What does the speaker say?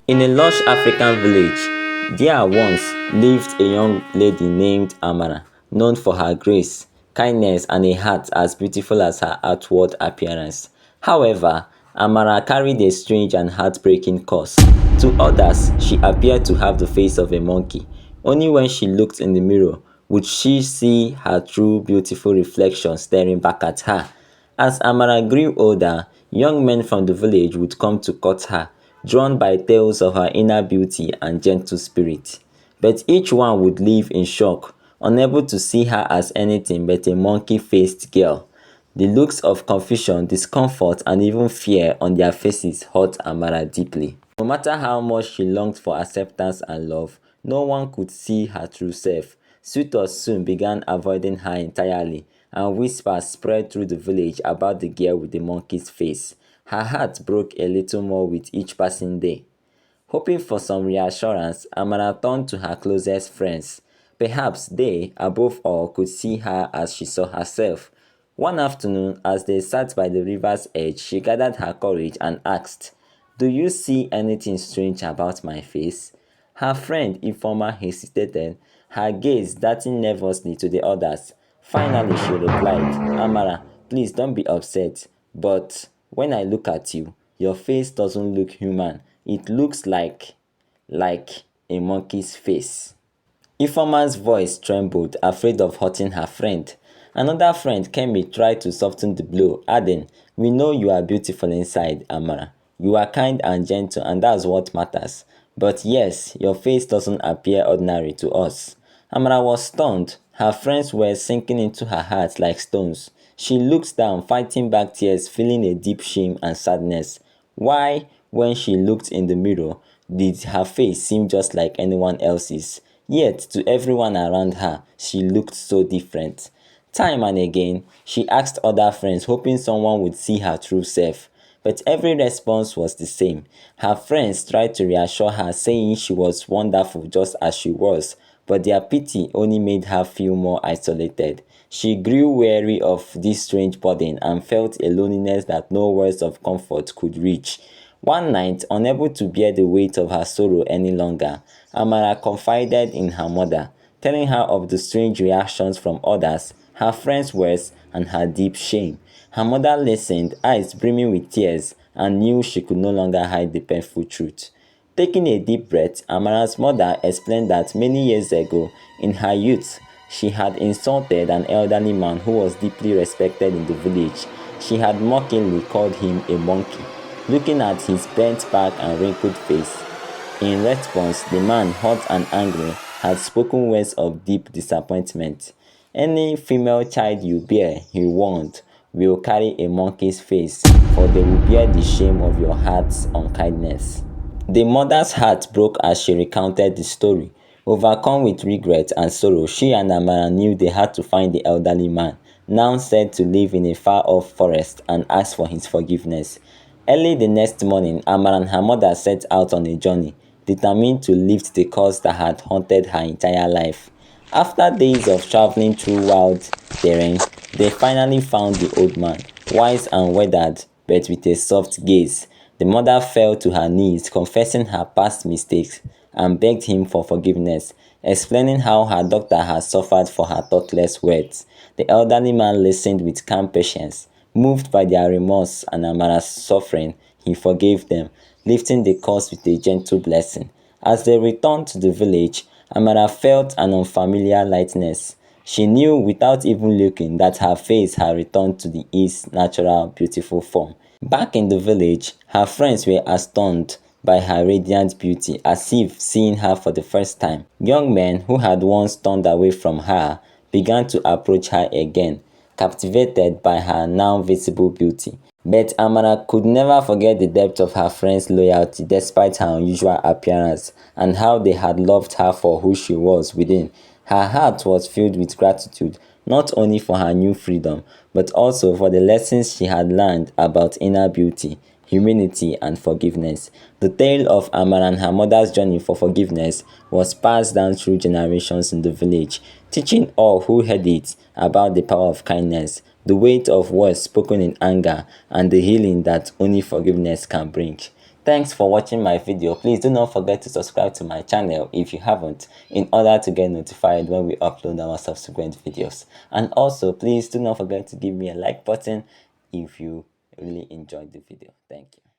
In a lush African village, there once lived a young lady named Amara, known for her grace, kindness, and a heart as beautiful as her outward appearance. However, Amara carried a strange and heartbreaking curse. To others, she appeared to have the face of a monkey. Only when she looked in the mirror would she see her true beautiful reflection staring back at her. As Amara grew older, young men from the village would come to court her, drawn by tales of her inner beauty and gentle spirit. But each one would leave in shock, unable to see her as anything but a monkey-faced girl. The looks of confusion, discomfort, and even fear on their faces hurt Amara deeply. No matter how much she longed for acceptance and love, no one could see her true self. Suitors soon began avoiding her entirely, and whispers spread through the village about the girl with the monkey's face. Her heart broke a little more with each passing day. Hoping for some reassurance, Amara turned to her closest friends. Perhaps they, above all, could see her as she saw herself. One afternoon, as they sat by the river's edge, she gathered her courage and asked, "Do you see anything strange about my face?" Her friend Informer hesitated, her gaze darting nervously to the others. Finally, she replied, "Amara, please don't be upset, but when I look at you, your face doesn't look human. It looks like a monkey's face." Informer's voice trembled, afraid of hurting her friend. Another friend, Kemi, tried to soften the blow, adding, "We know you are beautiful inside, Amara. You are kind and gentle, and that's what matters. But yes, your face doesn't appear ordinary to us." Amara was stunned. Her friends were sinking into her heart like stones. She looked down, fighting back tears, feeling a deep shame and sadness. Why, when she looked in the mirror, did her face seem just like anyone else's? Yet, to everyone around her, she looked so different. Time and again, she asked other friends, hoping someone would see her true self. But every response was the same. Her friends tried to reassure her, saying she was wonderful just as she was, but their pity only made her feel more isolated. She grew weary of this strange burden and felt a loneliness that no words of comfort could reach. One night, unable to bear the weight of her sorrow any longer, Amara confided in her mother, telling her of the strange reactions from others, her friends' words, and her deep shame. Her mother listened, eyes brimming with tears, and knew she could no longer hide the painful truth. Taking a deep breath, Amara's mother explained that many years ago, in her youth, she had insulted an elderly man who was deeply respected in the village. She had mockingly called him a monkey, looking at his bent back and wrinkled face. In response, the man, hot and angry, had spoken words of deep disappointment. "Any female child you bear," he warned, "will carry a monkey's face, for they will bear the shame of your heart's unkindness." The mother's heart broke as she recounted the story. Overcome with regret and sorrow, she and Amara knew they had to find the elderly man, now said to live in a far-off forest, and ask for his forgiveness. Early the next morning, Amara and her mother set out on a journey, determined to lift the curse that had haunted her entire life. After days of traveling through wild terrain, they finally found the old man, wise and weathered, but with a soft gaze. The mother fell to her knees, confessing her past mistakes, and begged him for forgiveness, explaining how her doctor had suffered for her thoughtless words. The elderly man listened with calm patience. Moved by their remorse and Amara's suffering, he forgave them, lifting the curse with a gentle blessing. As they returned to the village, Amara felt an unfamiliar lightness. She knew without even looking that her face had returned to its natural, beautiful form. Back in the village, her friends were astounded by her radiant beauty, as if seeing her for the first time. Young men who had once turned away from her began to approach her again, captivated by her now visible beauty. But Amara could never forget the depth of her friends' loyalty despite her unusual appearance, and how they had loved her for who she was within. Her heart was filled with gratitude, not only for her new freedom, but also for the lessons she had learned about inner beauty, humility, and forgiveness. The tale of Amara and her mother's journey for forgiveness was passed down through generations in the village, teaching all who heard it about the power of kindness, the weight of words spoken in anger, and the healing that only forgiveness can bring. Thanks for watching my video. Please do not forget to subscribe to my channel if you haven't, in order to get notified when we upload our subsequent videos. And also, please do not forget to give me a like button if you really enjoyed the video. Thank you.